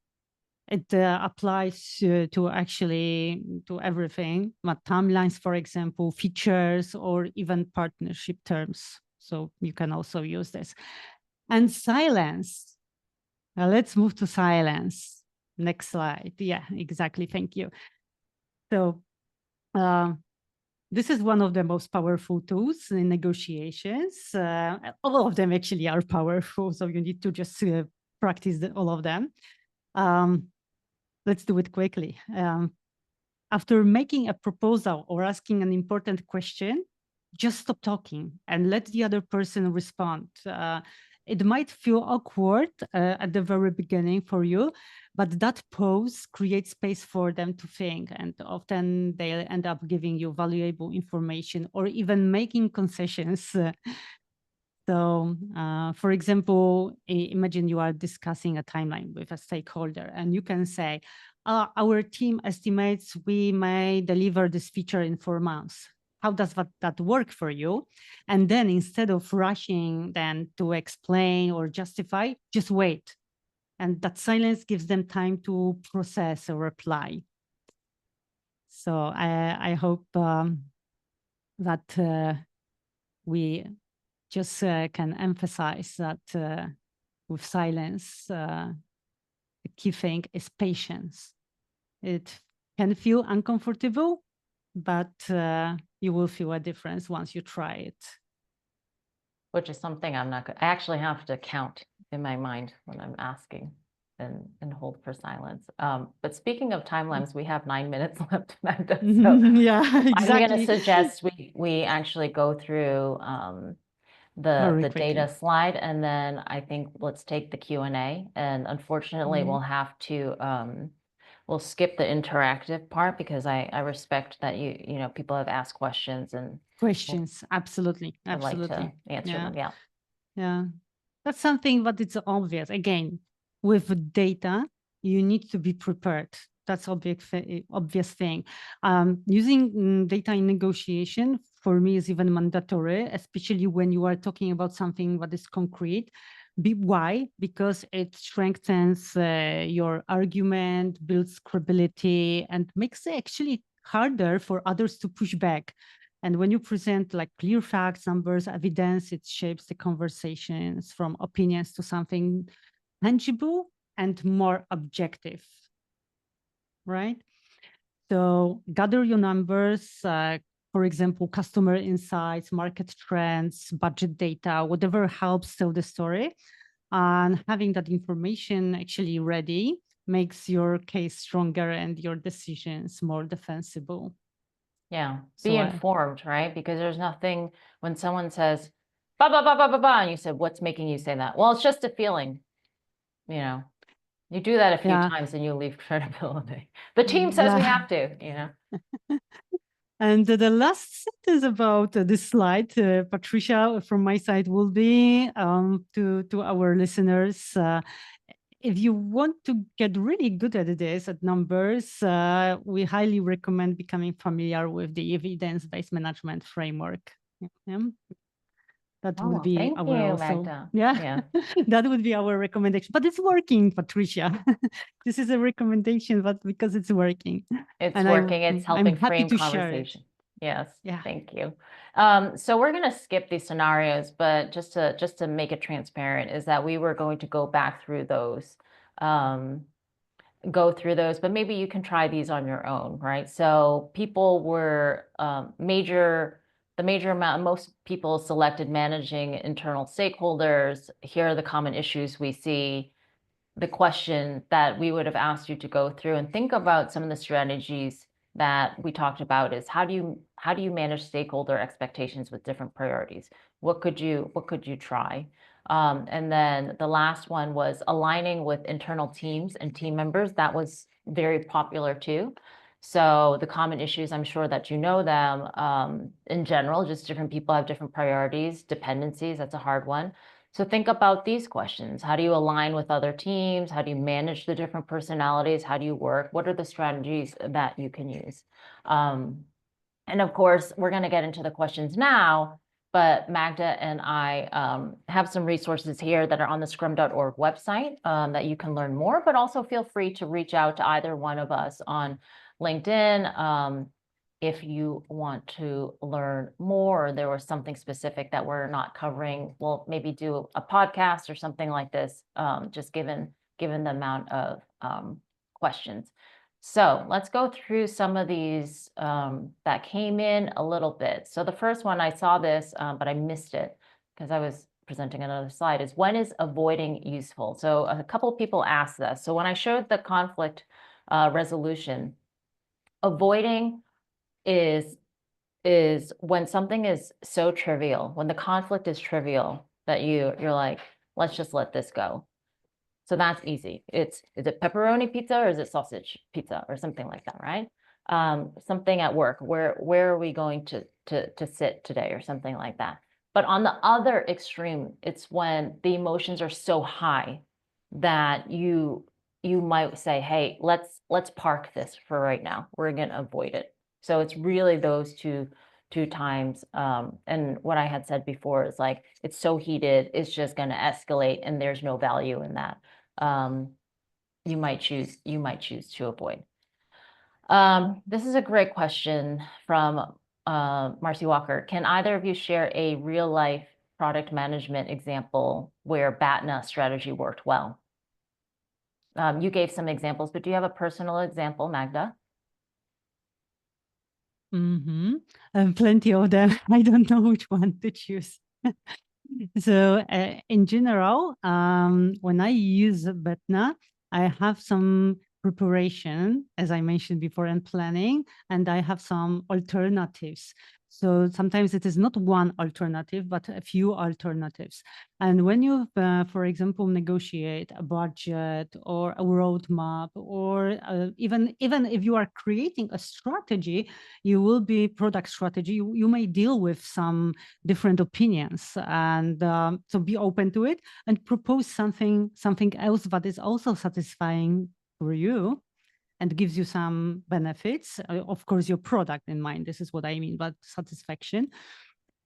It applies to actually to everything, timelines, for example, features, or even partnership terms. So you can also use this. And silence. Now let's move to silence. Next slide. Yeah, exactly. Thank you. So This is one of the most powerful tools in negotiations. All of them actually are powerful, so you need to just practice all of them. Let's do it quickly. After making a proposal or asking an important question, just stop talking and let the other person respond. It might feel awkward at the very beginning for you, but that pause creates space for them to think, and often they'll end up giving you valuable information or even making concessions. So, for example, imagine you are discussing a timeline with a stakeholder, and you can say, our team estimates we may deliver this feature in 4 months. How does that work for you? And then instead of rushing then to explain or justify, just wait. And that silence gives them time to process a reply. So I hope that we just can emphasize that with silence, the key thing is patience. It can feel uncomfortable, but you will feel a difference once you try it. Which is something I actually have to count in my mind when I'm asking and hold for silence. But speaking of timelines, we have 9 minutes left, Magda. So yeah, exactly. I'm going to suggest we actually go through the data slide, and then I think let's take the Q&A. And unfortunately, we'll have to we'll skip the interactive part because I respect that you know people have asked questions and absolutely. I'd like to answer them. Yeah, that's something that it's obvious. Again, with data, you need to be prepared. That's obvious thing. Using data in negotiation for me is even mandatory, especially when you are talking about something that is concrete. Why? Because it strengthens your argument, builds credibility, and makes it actually harder for others to push back. And when you present like clear facts, numbers, evidence, it shapes the conversations from opinions to something tangible and more objective, right? So gather your numbers, for example, customer insights, market trends, budget data, whatever helps tell the story. And having that information actually ready makes your case stronger and your decisions more defensible. Yeah, be informed, right? Because there's nothing when someone says, ba, ba, ba, ba, ba, ba, and you said, what's making you say that? Well, it's just a feeling, you know. You do that a few times and you leave credibility. The team says we have to, you know. And the last sentence about this slide, Patricia, from my side will be to our listeners, if you want to get really good at this, at numbers, we highly recommend becoming familiar with the evidence-based management framework. Yeah. That would be our Magda. that would be our recommendation. But it's working, Patricia. This is a recommendation, but because it's working. It's working. It's helping frame conversation. Yes. Yeah. Thank you. So we're going to skip these scenarios, but just to make it transparent, is that we were going to go back through those, but maybe you can try these on your own, right? So people were the major amount, most people selected managing internal stakeholders. Here are the common issues we see. The question that we would have asked you to go through and think about some of the strategies that we talked about is how do you manage stakeholder expectations with different priorities? What could you try? And then the last one was aligning with internal teams and team members. That was very popular too. So the common issues, I'm sure that you know them in general, just different people have different priorities, dependencies, that's a hard one. So think about these questions. How do you align with other teams? How do you manage the different personalities? How do you work? What are the strategies that you can use? And of course, we're going to get into the questions now, but Magda and I have some resources here that are on the Scrum.org website that you can learn more, but also feel free to reach out to either one of us on LinkedIn if you want to learn more, or there was something specific that we're not covering. We'll maybe do a podcast or something like this, just given the amount of questions. So let's go through some of these that came in a little bit. So the first one, I saw this, but I missed it because I was presenting another slide, is when is avoiding useful? So a couple of people asked this. So when I showed the conflict resolution, avoiding is when something is so trivial, when the conflict is trivial that you're like, let's just let this go. So that's easy. Is it pepperoni pizza or is it sausage pizza or something like that, right? Something at work, where are we going to sit today or something like that. But on the other extreme, it's when the emotions are so high that you might say, hey, let's park this for right now. We're gonna avoid it. So it's really those two times. And what I had said before is like, it's so heated, it's just gonna escalate and there's no value in that. You might choose to avoid. This is a great question from Marcy Walker. Can either of you share a real life product management example where Batna strategy worked well? You gave some examples, but do you have a personal example, Magda? Plenty of them. I don't know which one to choose. So in general, when I use Batna, I have some preparation, as I mentioned before, and planning, and I have some alternatives. So sometimes it is not one alternative, but a few alternatives. And when you, for example, negotiate a budget or a roadmap, or even if you are creating a strategy, you will be product strategy. You may deal with some different opinions, and so be open to it and propose something else that is also satisfying for you and gives you some benefits. Of course, your product in mind. This is what I mean, but satisfaction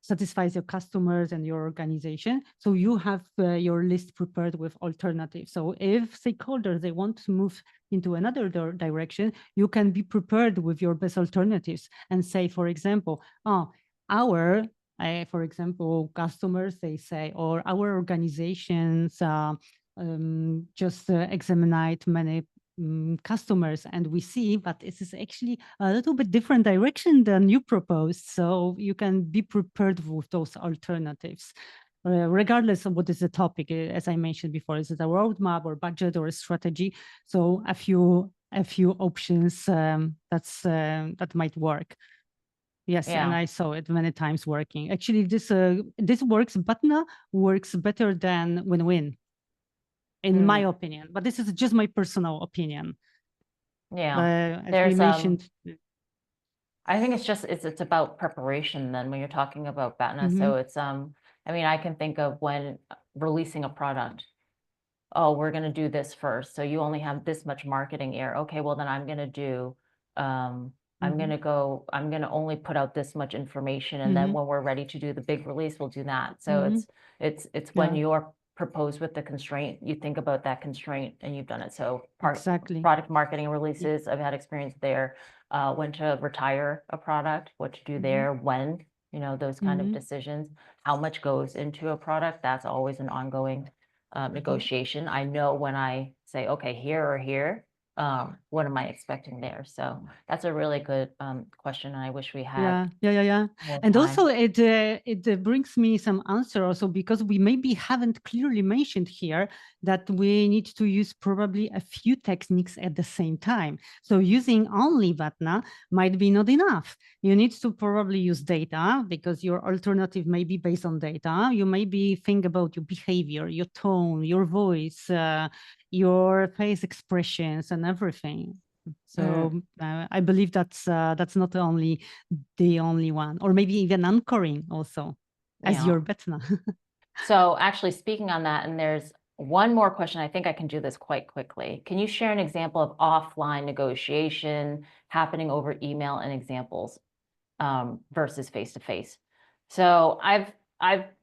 satisfies your customers and your organization. So you have your list prepared with alternatives. So if stakeholders, they want to move into another direction, you can be prepared with your best alternatives and say, for example, for example, customers, they say, or our organizations just examine many customers, and we see that this is actually a little bit different direction than you proposed. So you can be prepared with those alternatives. Regardless of what is the topic, as I mentioned before, is it a roadmap or budget or a strategy? So a few options that might work. Yes, Yeah. and I saw it many times working. Actually, this works. Batna works better than win-win, in my opinion. But this is just my personal opinion. Yeah. As we mentioned. I think it's about preparation then when you're talking about Batna. So it's I mean, I can think of when releasing a product. Oh, we're gonna do this first. So you only have this much marketing air. Okay, well then I'm gonna do I'm gonna only put out this much information, and then when we're ready to do the big release, we'll do that. So it's when you're proposed with the constraint, you think about that constraint and you've done it. So Exactly. product marketing releases, I've had experience there. When to retire a product, what to do there, when, those kind of decisions, how much goes into a product, that's always an ongoing negotiation. I know when I say, okay, here or here, what am I expecting there? So that's a really good question, and I wish we had. Yeah. more And time. also it brings me some answer also, because we maybe haven't clearly mentioned here that we need to use probably a few techniques at the same time. So using only Batna might be not enough. You need to probably use data, because your alternative may be based on data. You maybe think about your behavior, your tone, your voice, your face expressions and everything. So I believe that's not only the only one, or maybe even anchoring also as your Batna. So actually speaking on that, and there's one more question, I think I can do this quite quickly. Can you share an example of offline negotiation happening over email and examples versus face-to-face? So I've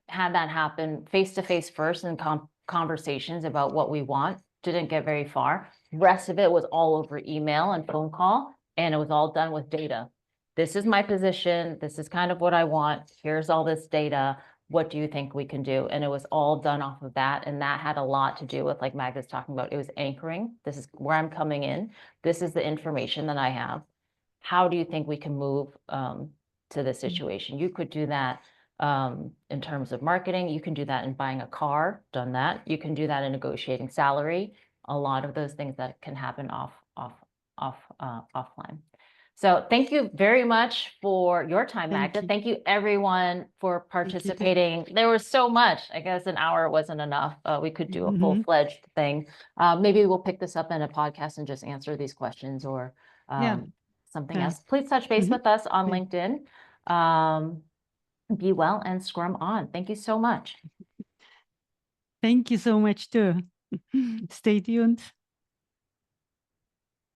had that happen face-to-face first in conversations about what we want. Didn't get very far. The rest of it was all over email and phone call, and it was all done with data. This is my position. This is kind of what I want. Here's all this data. what do you think we can do? And it was all done off of that. And that had a lot to do with, like Magda's talking about, it was anchoring. This is where I'm coming in. This is the information that I have. How do you think we can move to this situation? You could do that in terms of marketing. You can do that in buying a car, done that. You can do that in negotiating salary. A lot of those things that can happen offline. So thank you very much for your time, Magda. Thank you everyone for participating. There was so much. I guess an hour wasn't enough. We could do a full-fledged thing. Maybe we'll pick this up in a podcast and just answer these questions or something else. Please touch base with us on LinkedIn. Be well and Scrum on. Thank you so much. Thank you so much too. Stay tuned.